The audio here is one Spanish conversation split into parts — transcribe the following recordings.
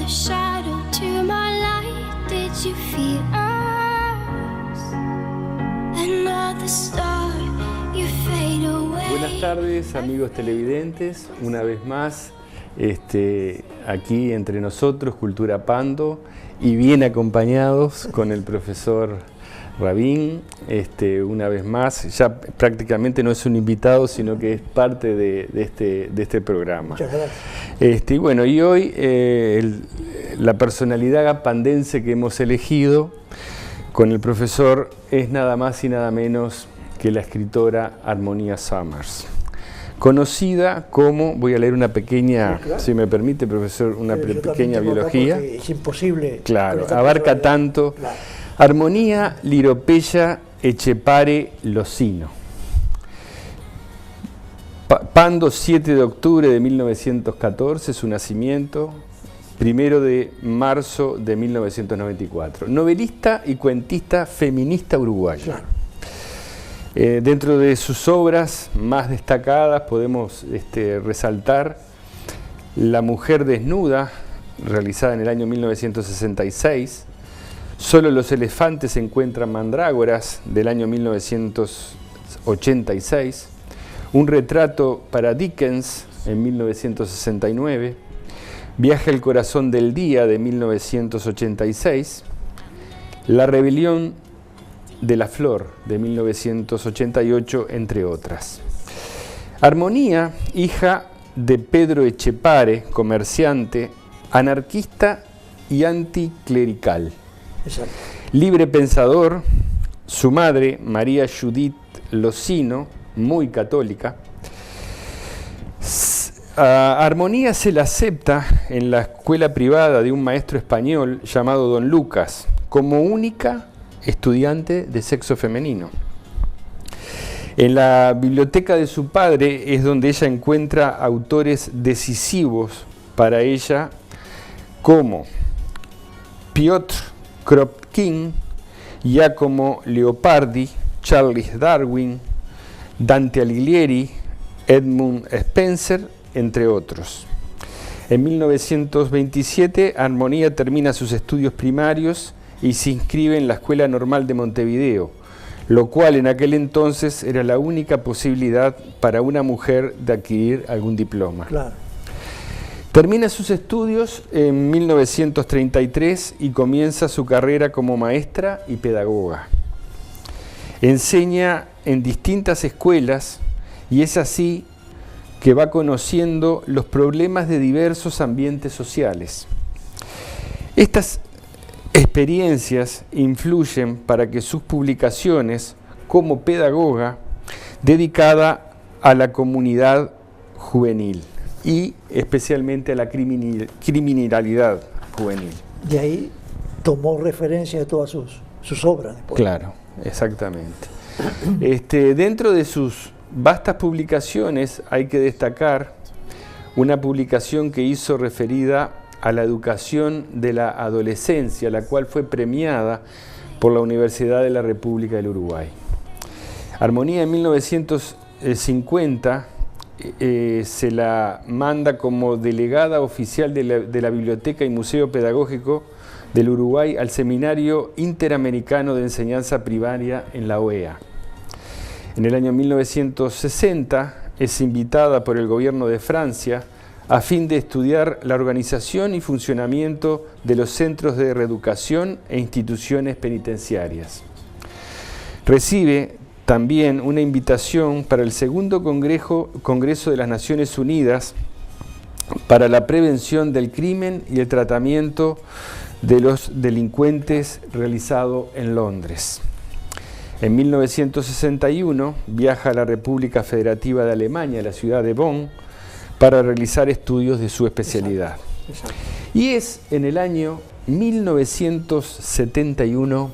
Another shadow to my light. Did you feel us? Another star, you fade away. Buenas tardes, amigos televidentes, una vez más aquí entre nosotros, Cultura Pando, y bien acompañados con el profesor Rabín, una vez más. Ya prácticamente no es un invitado, sino que es parte de este programa. Muchas gracias. Y bueno, y hoy la personalidad pandense que hemos elegido con el profesor es nada más y nada menos que la escritora Harmonia Summers, conocida como, voy a leer una pequeña, claro, si me permite, profesor, una pequeña biología. Es imposible. Claro, abarca tanto. Claro. Harmonia Liropeya Echepare Locino. Pando, 7 de octubre de 1914, su nacimiento, 1 de marzo de 1994. Novelista y cuentista feminista uruguaya. Claro. Dentro de sus obras más destacadas podemos resaltar La mujer desnuda, realizada en el año 1966, Solo los elefantes encuentran mandrágoras, del año 1986, Un retrato para Dickens, en 1969, Viaje al corazón del día, de 1986, La rebelión de la flor, de 1988, entre otras. Harmonia, hija de Pedro Echepare, comerciante, anarquista y anticlerical. Exacto. Libre pensador, su madre, María Judith Locino, muy católica. A Harmonia se la acepta en la escuela privada de un maestro español llamado Don Lucas, como única estudiante de sexo femenino. En la biblioteca de su padre es donde ella encuentra autores decisivos para ella, como Piotr Kropotkin, Giacomo Leopardi, Charles Darwin, Dante Alighieri, Edmund Spencer, entre otros. En 1927, Harmonia termina sus estudios primarios y se inscribe en la Escuela Normal de Montevideo, lo cual en aquel entonces era la única posibilidad para una mujer de adquirir algún diploma. Claro. Termina sus estudios en 1933 y comienza su carrera como maestra y pedagoga. Enseña en distintas escuelas y es así que va conociendo los problemas de diversos ambientes sociales. Estas experiencias influyen para que sus publicaciones como pedagoga dedicada a la comunidad juvenil y especialmente a la criminalidad juvenil. De ahí tomó referencia de todas sus obras después. Claro, exactamente. Dentro de sus vastas publicaciones hay que destacar una publicación que hizo referida a la educación de la adolescencia, la cual fue premiada por la Universidad de la República del Uruguay. Harmonia en 1950 se la manda como delegada oficial de la Biblioteca y Museo Pedagógico del Uruguay al Seminario Interamericano de Enseñanza Primaria en la OEA. En el año 1960 es invitada por el gobierno de Francia a fin de estudiar la organización y funcionamiento de los centros de reeducación e instituciones penitenciarias. Recibe también una invitación para el segundo Congreso de las Naciones Unidas para la prevención del crimen y el tratamiento de los delincuentes, realizado en Londres. En 1961 viaja a la República Federativa de Alemania, a la ciudad de Bonn, para realizar estudios de su especialidad. Exacto. Y es en el año 1971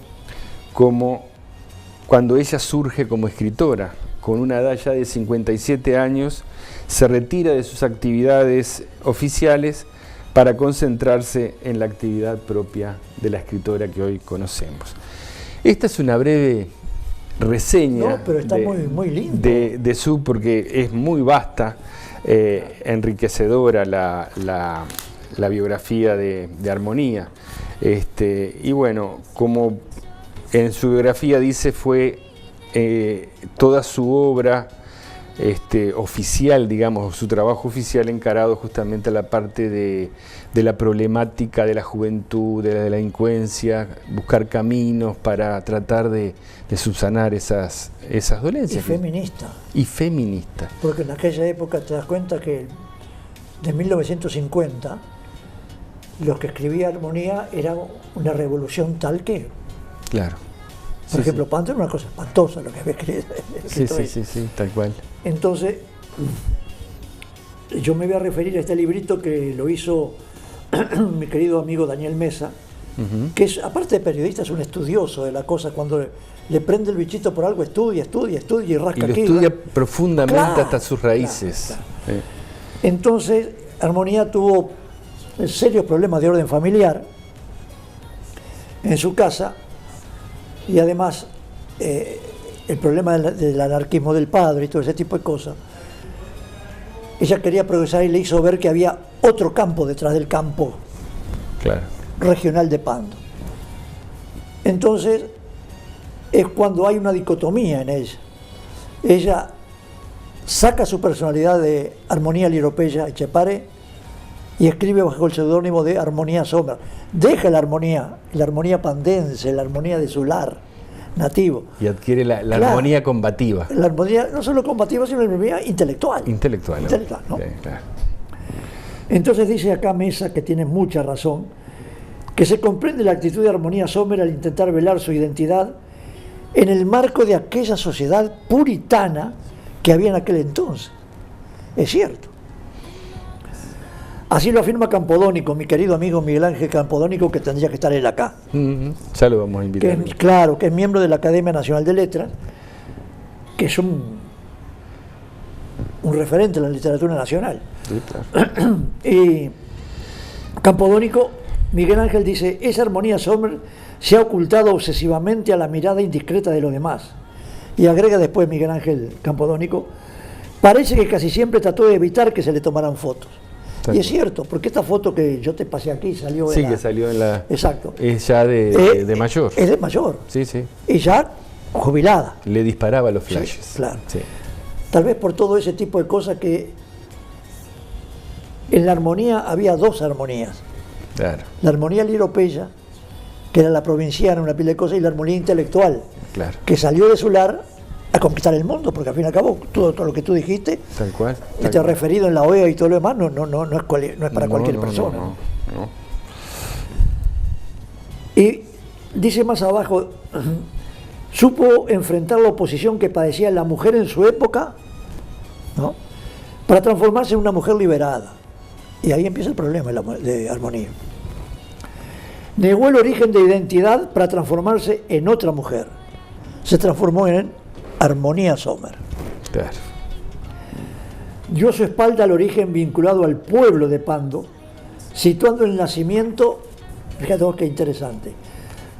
cuando ella surge como escritora. Con una edad ya de 57 años, se retira de sus actividades oficiales para concentrarse en la actividad propia de la escritora que hoy conocemos. Esta es una breve reseña, pero está muy lindo. de su, porque es muy vasta, enriquecedora la biografía de Armonía. Y bueno, como en su biografía dice, fue toda su obra oficial, digamos, su trabajo oficial encarado justamente a la parte de la problemática de la juventud, de la delincuencia, buscar caminos para tratar de subsanar esas dolencias. Y feminista. Y feminista. Porque en aquella época te das cuenta que de 1950 los que escribía Armonía era una revolución tal que... Claro. Por ejemplo, Panto era una cosa espantosa lo que había escrito. Sí, tal cual. Entonces, yo me voy a referir a este librito que lo hizo mi querido amigo Daniel Mesa, que es, aparte de periodista, es un estudioso de la cosa. Cuando le prende el bichito por algo, estudia y rasca y lo aquí. Estudia profundamente, claro, hasta sus raíces. Claro. Entonces, Armonía tuvo serios problemas de orden familiar en su casa. Y además, el problema del anarquismo del padre y todo ese tipo de cosas. Ella quería progresar y le hizo ver que había otro campo detrás del campo regional de Pando. Entonces, es cuando hay una dicotomía en ella. Ella saca su personalidad de Armonía Liropeya Etxepare y escribe bajo el seudónimo de Armonía Sommer. Deja la armonía pandense, la armonía de su lar nativo. Y adquiere la armonía combativa. La armonía no solo combativa, sino la armonía intelectual. Intelectual, ¿no? Sí, claro. Entonces dice acá Mesa, que tiene mucha razón, que se comprende la actitud de Armonía Sommer al intentar velar su identidad en el marco de aquella sociedad puritana que había en aquel entonces. Es cierto. Así lo afirma Campodónico, mi querido amigo Miguel Ángel Campodónico, que tendría que estar él acá. Ya lo vamos a invitar. Claro, que es miembro de la Academia Nacional de Letras, que es un referente en la literatura nacional. Sí, claro. Y Campodónico, Miguel Ángel dice, esa Armonía Sommer se ha ocultado obsesivamente a la mirada indiscreta de los demás. Y agrega después Miguel Ángel Campodónico, parece que casi siempre trató de evitar que se le tomaran fotos. Y es cierto, porque esta foto que yo te pasé aquí salió Sí, que salió en la... Exacto. Es ya de mayor. Es de mayor. Sí, sí. Y ya jubilada. Le disparaba los flashes. Sí, claro. Sí. Tal vez por todo ese tipo de cosas que... En la armonía había dos armonías. Claro. La armonía liropeya, que era la provinciana, una pila de cosas, y la armonía intelectual, Claro. que salió de su lar a conquistar el mundo, porque al fin y al cabo todo lo que tú dijiste, Tal cual. este referido en la OEA y todo lo demás, no es para cualquier persona. No. Y dice más abajo, supo enfrentar la oposición que padecía la mujer en su época, ¿no?, para transformarse en una mujer liberada. Y ahí empieza el problema de Armonía. Negó el origen de identidad para transformarse en otra mujer. Se transformó en Armonía Sommer. Claro. Dio su espalda al origen vinculado al pueblo de Pando, situando el nacimiento, fíjate vos qué interesante,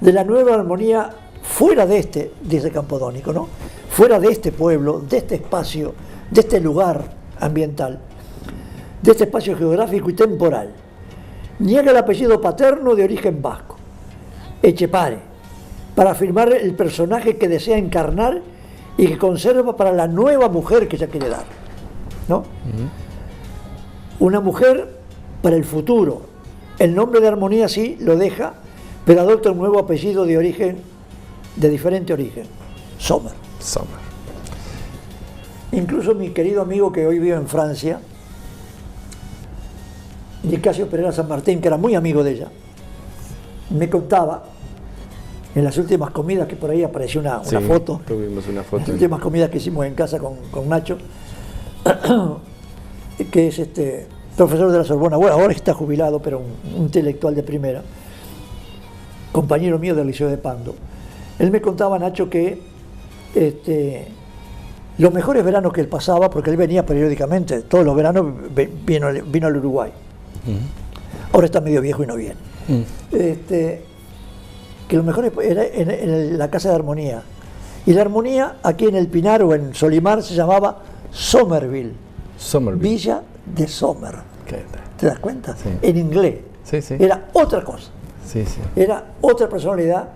de la nueva armonía fuera de este, dice Campodónico, ¿no?, fuera de este pueblo, de este espacio, de este lugar ambiental, de este espacio geográfico y temporal. Niega el apellido paterno de origen vasco, Etxepare, para afirmar el personaje que desea encarnar y que conserva para la nueva mujer que ella quiere dar, ¿no? Una mujer para el futuro. El nombre de Armonía sí lo deja, pero adopta un nuevo apellido de origen, de diferente origen, Sommer. Incluso mi querido amigo que hoy vive en Francia, Nicasio Pereira San Martín, que era muy amigo de ella, me contaba en las últimas comidas, que por ahí apareció una foto, tuvimos una foto. las últimas comidas que hicimos en casa con Nacho, que es profesor de la Sorbona, bueno, ahora está jubilado, pero un intelectual de primera, compañero mío del Liceo de Pando. Él me contaba, Nacho, que los mejores veranos que él pasaba, porque él venía periódicamente, todos los veranos vino al Uruguay. Ahora está medio viejo y no viene. Que lo mejor era en la casa de Armonía. Y la Armonía, aquí en el Pinar o en Solimar, se llamaba Somerville. Villa de Sommer. ¿Te das cuenta? Sí. En inglés. Sí, sí. Era otra cosa. Sí, sí. Era otra personalidad.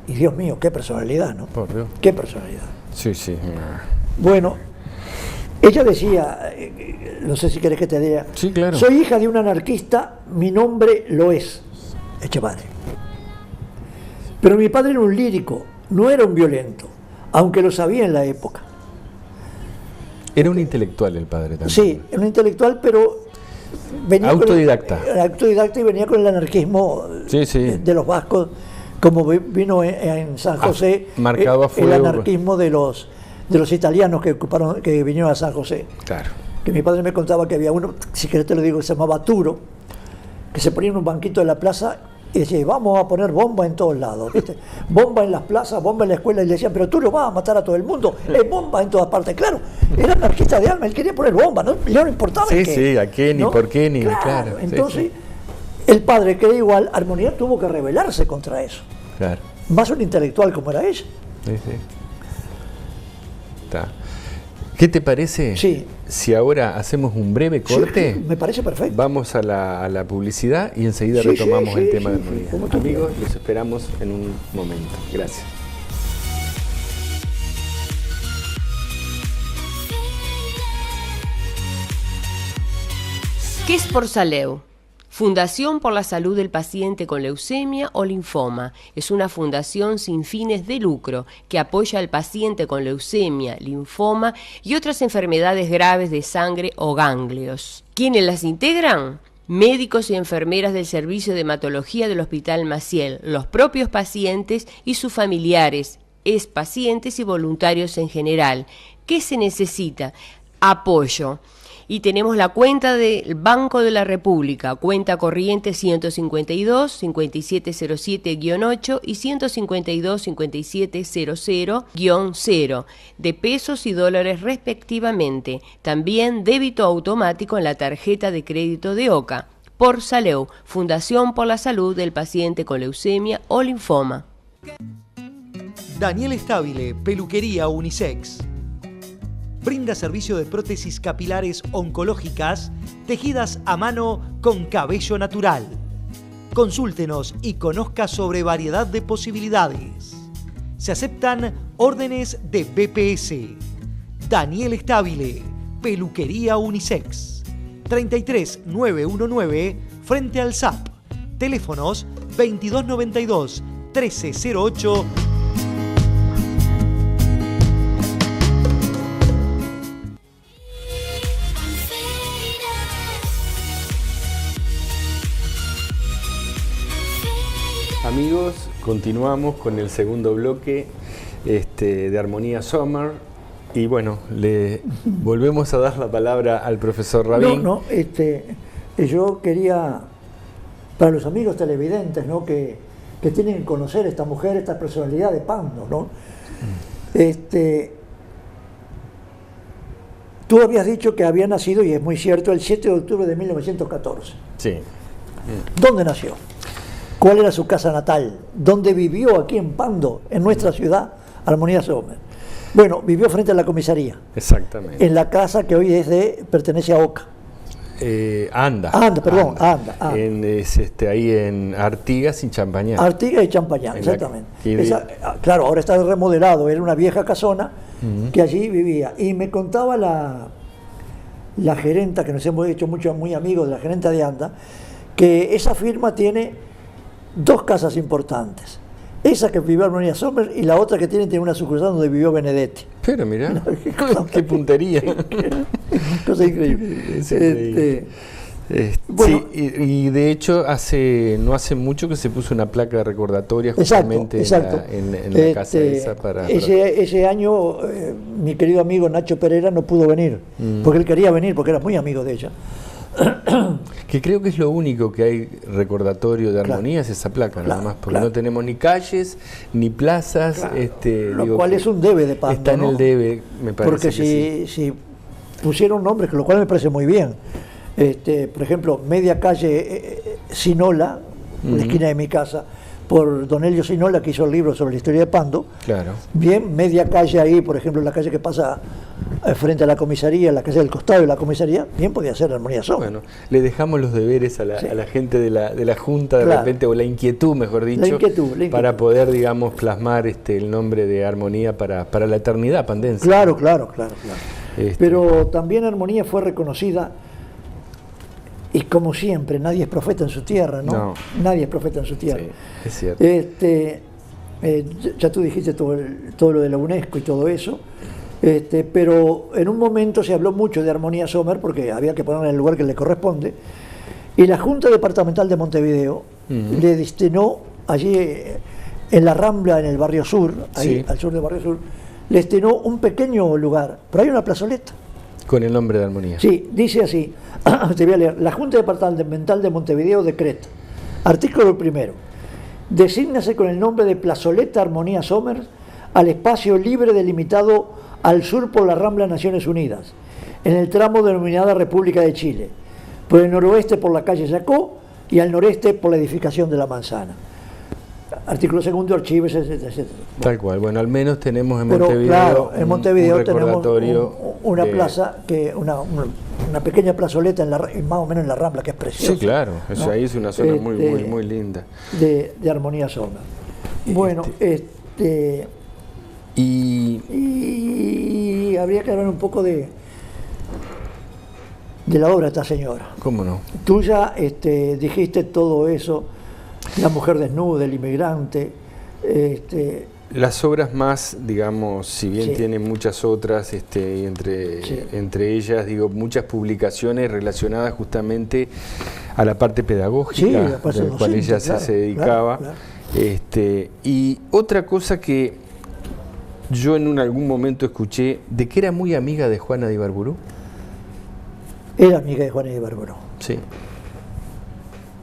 Y Dios mío, qué personalidad, ¿no? Por Dios. Qué personalidad. Sí, sí. Bueno, ella decía, no sé si querés que te diga, Sí, claro. soy hija de un anarquista, mi nombre lo es, Echevarri. Pero mi padre era un lírico, no era un violento, aunque lo sabía en la época. Era un intelectual el padre también. Sí, era un intelectual, pero venía Autodidacta. autodidacta y venía con el anarquismo Sí, sí. de los vascos, como vino en San José, marcado a el fuego. anarquismo de los italianos que vinieron a San José. Claro. Que mi padre me contaba que había uno, si querés te lo digo, que se llamaba Turo, que se ponía en un banquito de la plaza y decía, vamos a poner bomba en todos lados, ¿viste? Bomba en las plazas, bomba en la escuela, y le decían, pero Turo va a matar a todo el mundo, es bomba en todas partes. Claro, era anarquista de alma, él quería poner bomba, no le importaba Sí, el qué, sí, a qué, ni ¿no? por qué, ni claro. Sí, entonces, sí. el padre, que era igual, Armonía tuvo que rebelarse contra eso, Claro. más un intelectual como era ella. Sí, sí. Está. ¿Qué te parece Sí. si ahora hacemos un breve corte? Sí, me parece perfecto. Vamos a la publicidad y enseguida Sí, retomamos sí, el sí, tema sí, de armonía. como tú Amigos, quieras. los esperamos en un momento. Gracias. ¿Qué es Porsaleu? Fundación por la Salud del Paciente con Leucemia o Linfoma. Es una fundación sin fines de lucro que apoya al paciente con leucemia, linfoma y otras enfermedades graves de sangre o ganglios. ¿Quiénes las integran? Médicos y enfermeras del Servicio de Hematología del Hospital Maciel, los propios pacientes y sus familiares, expacientes y voluntarios en general. ¿Qué se necesita? Apoyo. Y tenemos la cuenta del Banco de la República, cuenta corriente 152-5707-8 y 152-5700-0 de pesos y dólares respectivamente. También débito automático en la tarjeta de crédito de OCA. Porsaleu, Fundación por la Salud del Paciente con Leucemia o Linfoma. Daniel Stabile, Peluquería Unisex. Brinda servicio de prótesis capilares oncológicas tejidas a mano con cabello natural. Consúltenos y conozca sobre variedad de posibilidades. Se aceptan órdenes de BPS. Daniel Stabile, Peluquería Unisex. 33919 frente al SAP. Teléfonos 2292 1308. Amigos, continuamos con el segundo bloque de Armonía Sommer y bueno, le volvemos a dar la palabra al profesor Rabín. Yo quería, para los amigos televidentes, ¿no? que tienen que conocer esta mujer, esta personalidad de Pando, ¿no? Tú habías dicho que había nacido, y es muy cierto, el 7 de octubre de 1914. Sí. ¿Dónde nació? ¿Cuál era su casa natal? ¿Dónde vivió aquí en Pando, en nuestra ciudad, Armonía Sommer? Bueno, vivió frente a la comisaría. Exactamente. En la casa que hoy pertenece a OCA. Anda. Ahí en Artigas y Champañán. Artigas y Champañán, exactamente. Claro, ahora está remodelado, era una vieja casona que allí vivía. Y me contaba la gerenta, que nos hemos hecho muy amigos de la gerenta de Anda, que esa firma tiene dos casas importantes. Esa que vivió Armonía Sommer y la otra que tiene una sucursal donde vivió Benedetti. Pero mirá, qué puntería. Cosa increíble. Es increíble. Bueno, sí, y de hecho no hace mucho que se puso una placa recordatoria justamente en la casa esa para ese año mi querido amigo Nacho Pereira no pudo venir, porque él quería venir, porque era muy amigo de ella. Que creo que es lo único que hay recordatorio de Armonía, es esa placa, nada más, porque no tenemos ni calles, ni plazas. Lo cual es un debe de Pando. Está en el debe, me parece. Porque si pusieron nombres, lo cual me parece muy bien. Por ejemplo, media calle Sinola, la esquina de mi casa, por don Elio Sinola, que hizo el libro sobre la historia de Pando. Claro. Bien, media calle ahí, por ejemplo, la calle que pasa frente a la comisaría, la calle del costado de la comisaría, bien podía ser Armonía Sommer. Bueno, le dejamos los deberes a la gente de la Junta, de Claro. repente, o la inquietud, mejor dicho, La inquietud. para poder, digamos, plasmar el nombre de Armonía para la eternidad pandense. Claro. Este, Pero también Armonía fue reconocida, y como siempre, nadie es profeta en su tierra, ¿no? No. Nadie es profeta en su tierra. Sí, es cierto. Ya tú dijiste todo lo de la UNESCO y todo eso, pero en un momento se habló mucho de Armonía Sommer porque había que ponerla en el lugar que le corresponde, y la Junta Departamental de Montevideo le destinó allí en la Rambla, en el barrio sur, ahí Sí. al sur del barrio sur, le destinó un pequeño lugar, pero hay una plazoleta. Con el nombre de Armonía. Sí, dice así, te voy a leer. La Junta Departamental de Montevideo decreta, artículo primero, desígnase con el nombre de Plazoleta Armonía Sommer al espacio libre delimitado al sur por la Rambla Naciones Unidas, en el tramo denominada República de Chile, por el noroeste por la calle Yacó y al noreste por la edificación de la Manzana. Artículo segundo, archivos, etcétera, etcétera. Tal cual. Bueno, al menos tenemos en Pero Montevideo, claro, en Montevideo un tenemos recordatorio una de- plaza, una pequeña plazoleta más o menos en la Rambla, que es preciosa. Sí, claro. Eso ¿no? ahí es una zona muy linda. De Armonía Sommer. Bueno, y habría que hablar un poco de la obra de esta señora. ¿Cómo no? Tú ya dijiste todo eso, la mujer desnuda, el inmigrante, Las obras más, digamos, si bien Sí. tienen muchas otras, y Sí. entre ellas, digo, muchas publicaciones relacionadas justamente a la parte pedagógica, Sí, la parte de la cual docente, ella claro, se dedicaba. claro. Y otra cosa que yo en algún momento escuché, de que era muy amiga de Juana de Ibarburu. Era amiga de Juana de Ibarburu. Sí.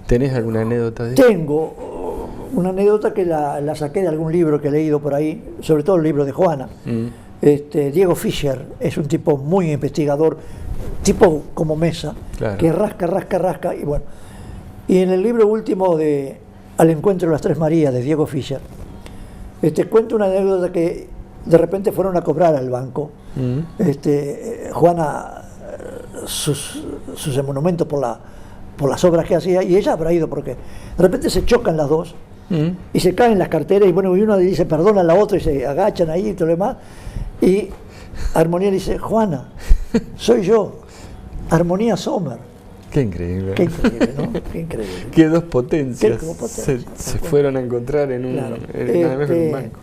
¿Tenés alguna anécdota de eso? Tengo una anécdota que la saqué de algún libro que he leído por ahí, sobre todo el libro de Juana. Diego Fischer es un tipo muy investigador, tipo como Mesa, Claro. que rasca, y bueno. Y en el libro último de Al encuentro de las Tres Marías, de Diego Fischer, cuenta una anécdota que de repente fueron a cobrar al banco. Juana, sus monumentos por las obras que hacía, y ella habrá ido porque de repente se chocan las dos y se caen las carteras, y bueno, y uno le dice perdona a la otra y se agachan ahí y todo lo demás, y Armonía le dice, Juana, soy yo, Armonía Sommer. Qué increíble. Qué increíble, ¿no? Qué increíble. Que dos potencias Qué potencias, se fueron a encontrar en un, Claro. nada más en un banco.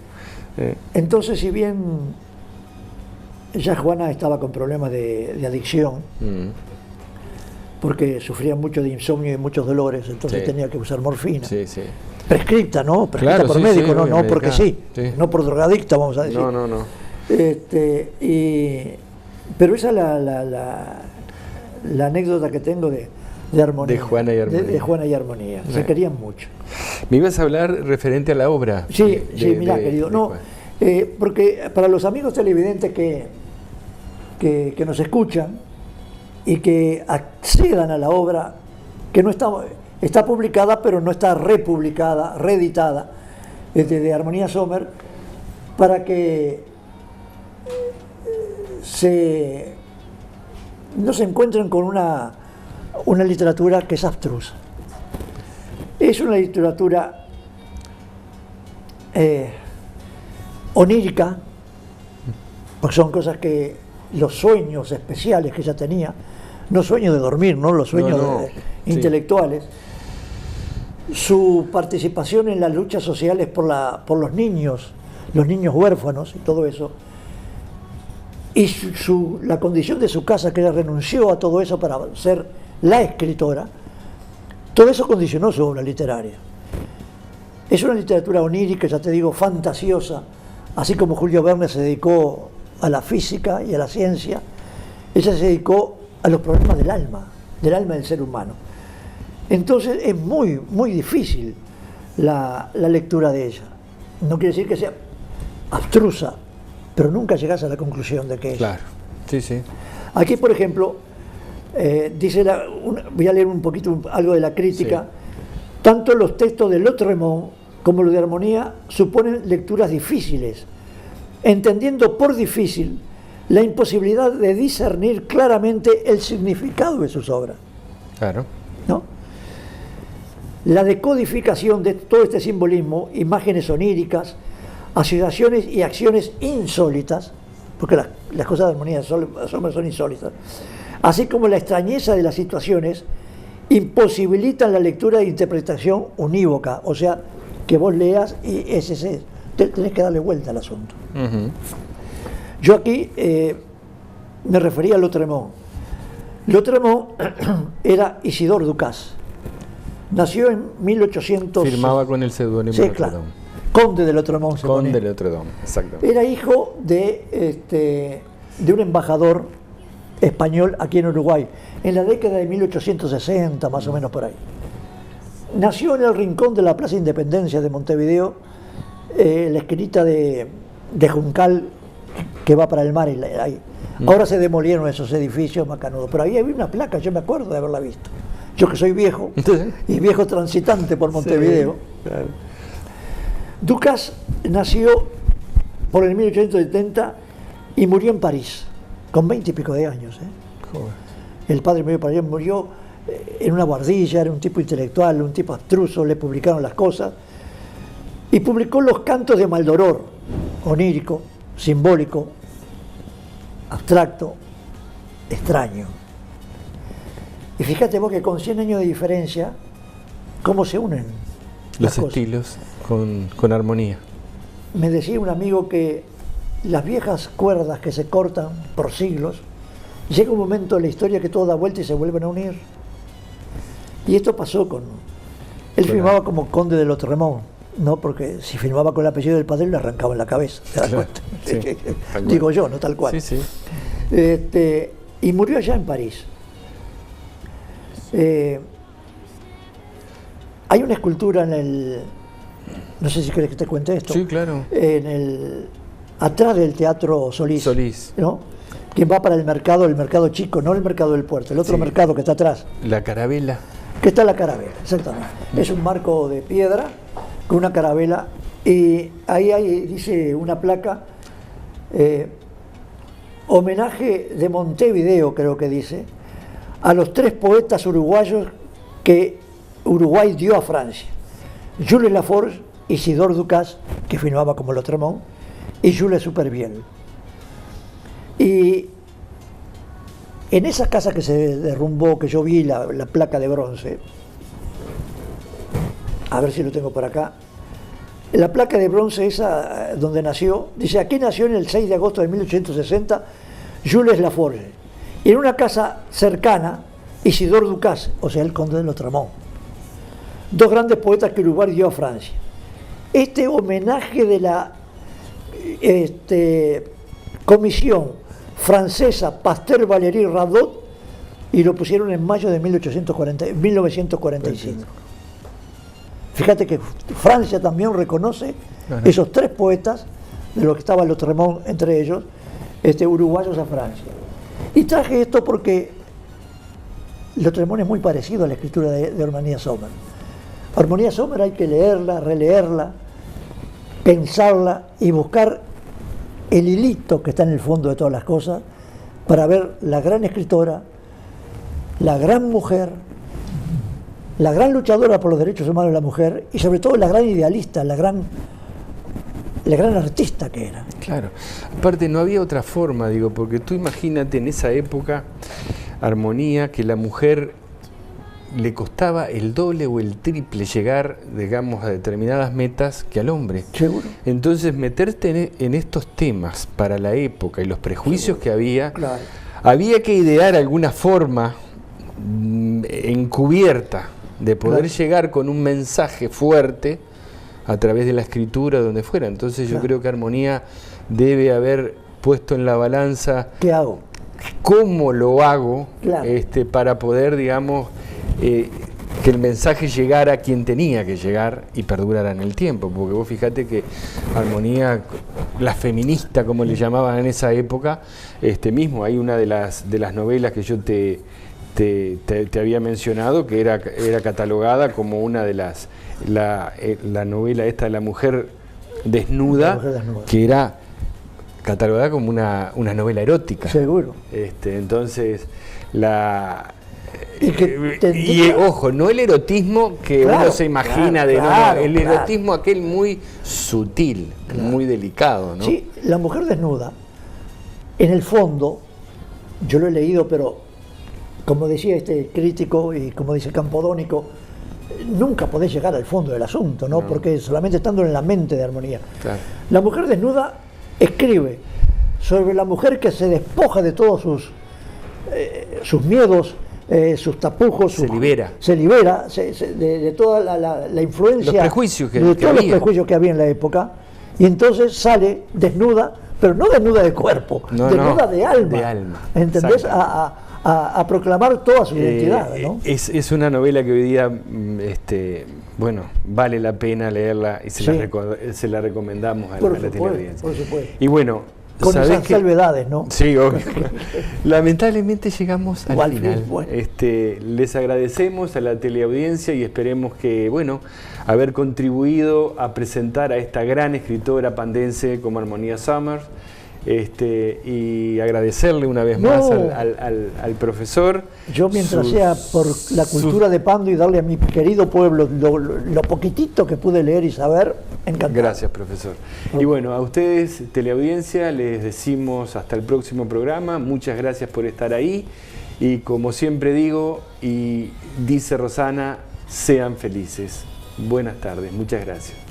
Entonces, si bien ya Juana estaba con problemas de adicción, porque sufría mucho de insomnio y muchos dolores, entonces Sí. tenía que usar morfina. Sí, sí. Prescripta, ¿no? Prescripta Claro, por sí, médico, sí, no, obvio, no porque medicada. sí, Sí. no por drogadicta, vamos a decir. No. Pero esa es la anécdota que tengo de Armonía. De Juana y Armonía. De Juana y Armonía. Se Bueno. querían mucho. Me ibas a hablar referente a la obra. Sí, mirá, querido. No, Juan. porque para los amigos televidentes que nos escuchan y que accedan a la obra, que no está publicada, pero no está republicada, reeditada, de Armonía Sommer, para que no se encuentren con una literatura que es abstrusa. Es una literatura onírica, porque son cosas que los sueños especiales que ella tenía, no sueños de dormir, no los sueños Sí. intelectuales, su participación en las luchas sociales por los niños huérfanos y todo eso, y la condición de su casa, que ella renunció a todo eso para ser la escritora, todo eso condicionó su obra literaria. Es una literatura onírica, ya te digo, fantasiosa, así como Julio Verne se dedicó a la física y a la ciencia, ella se dedicó a los problemas del alma del ser humano. Entonces es muy, muy difícil la lectura de ella. No quiere decir que sea abstrusa, pero nunca llegas a la conclusión de que es. Claro, sí, sí. Aquí, por ejemplo, dice voy a leer un poquito algo de la crítica. Sí. Tanto los textos de Lautréamont como lo de armonía, suponen lecturas difíciles, entendiendo por difícil la imposibilidad de discernir claramente el significado de sus obras. Claro. ¿No? La decodificación de todo este simbolismo, imágenes oníricas, asociaciones y acciones insólitas, porque las cosas de armonía son insólitas, así como la extrañeza de las situaciones, imposibilitan la lectura e interpretación unívoca, o sea, que vos leas y tenés que darle vuelta al asunto. Yo aquí me refería a Lautréamont. Lautréamont era Isidore Ducas. Nació en 1800. Firmaba con el seudónimo sí, de claro. Conde de Lautréamont. Conde de Lautréamont, exacto. Era hijo de un embajador español aquí en Uruguay, en la década de 1860, más o menos por ahí. Nació en el rincón de la Plaza Independencia de Montevideo, la esquinita de Juncal, que va para el mar. Ahí. Ahora se demolieron esos edificios macanudos, pero ahí había una placa, yo me acuerdo de haberla visto. Yo que soy viejo, y viejo transitante por Montevideo. Sí, claro. Ducas nació por el 1870 y murió en París, con 20 y pico de años. Joder. El padre murió en una guardilla, era un tipo intelectual, un tipo abstruso, le publicaron las cosas, y publicó los cantos de Maldoror, onírico, simbólico, abstracto, extraño. Y fíjate vos que con 100 años de diferencia, cómo se unen los cosas. estilos con armonía. Me decía un amigo que las viejas cuerdas que se cortan por siglos, llega un momento en la historia que todo da vuelta y se vuelven a unir. Y esto pasó con... Él firmaba como conde de Lautréamont, ¿no? Porque si firmaba con el apellido del padre le arrancaban la cabeza, ¿te das cuenta? Sí, Digo yo, no tal cual. Sí, sí. Y murió allá en París. Hay una escultura en el... No sé si querés que te cuente esto. Sí, claro. Atrás del Teatro Solís. ¿No? Quien va para el mercado chico, no el mercado del puerto, el otro Sí. mercado que está atrás. La carabela. Que está la carabela, exactamente. Es un marco de piedra con una carabela y ahí dice una placa, homenaje de Montevideo, creo que dice, a los 3 poetas uruguayos que Uruguay dio a Francia. Jules Laforge, Isidore Ducas, que firmaba como Lautréamont, y Jules Supervielle. Y en esa casa que se derrumbó, que yo vi la placa de bronce, a ver si lo tengo por acá, la placa de bronce esa donde nació, dice, aquí nació en el 6 de agosto de 1860 Jules Laforge, y en una casa cercana Isidore Ducas, o sea el conde de Lautréamont, 2 grandes poetas que Uruguay dio a Francia. Este homenaje de la comisión francesa Pasteur Valéry Radot, y lo pusieron en mayo de 1945. Fíjate que Francia también reconoce esos 3 poetas, de los que estaba Lautréamont entre ellos, uruguayos a Francia. Y traje esto porque Lautréamont es muy parecido a la escritura de Armonía Sommer. Armonía Sommer hay que leerla, releerla, pensarla y buscar el hilito que está en el fondo de todas las cosas para ver la gran escritora, la gran mujer, la gran luchadora por los derechos humanos de la mujer y sobre todo la gran idealista, la gran artista que era. Claro. Aparte no había otra forma, digo, porque tú imagínate en esa época, Armonía, que la mujer le costaba el doble o el triple llegar, digamos, a determinadas metas que al hombre. Seguro. Entonces, meterte en estos temas para la época y los prejuicios que había, Claro. había que idear alguna forma encubierta de poder llegar con un mensaje fuerte a través de la escritura, donde fuera. Entonces, yo creo que Armonía debe haber puesto en la balanza ¿Qué hago? cómo lo hago Claro. para poder, digamos, que el mensaje llegara a quien tenía que llegar y perdurara en el tiempo, porque vos fíjate que Armonía, la feminista como le llamaban en esa época, mismo hay una de las novelas que yo te te había mencionado que era catalogada como una de la novela esta de la mujer desnuda, que era catalogada como una novela erótica. Seguro. Entonces, ojo, no el erotismo que uno se imagina, el erotismo aquel muy sutil, muy delicado, ¿no? Sí, la mujer desnuda, en el fondo, yo lo he leído, pero como decía este crítico y como dice Campodónico, nunca podés llegar al fondo del asunto, ¿no? Porque solamente estando en la mente de Armonía. Claro. La mujer desnuda escribe sobre la mujer que se despoja de todos sus miedos, sus tapujos, se libera de toda la influencia, los prejuicios de todos los prejuicios que había en la época, y entonces sale desnuda, pero no desnuda de cuerpo, desnuda de alma, ¿entendés? A proclamar toda su identidad, ¿no? Es una novela que hoy día, bueno, vale la pena leerla y se la recomendamos a la teleaudiencia. Por supuesto. Y bueno, con esas salvedades, ¿no? Sí, obvio. Lamentablemente llegamos al final. Bueno. Les agradecemos a la teleaudiencia y esperemos que, bueno, haber contribuido a presentar a esta gran escritora pandense como Armonía Summers. Y agradecerle una vez más al profesor. Yo, mientras sea por la cultura de Pando y darle a mi querido pueblo lo poquitito que pude leer y saber, encantado. Gracias, profesor. Y bueno, a ustedes, teleaudiencia, les decimos hasta el próximo programa. Muchas gracias por estar ahí. Y como siempre digo, y dice Rosana, sean felices. Buenas tardes. Muchas gracias.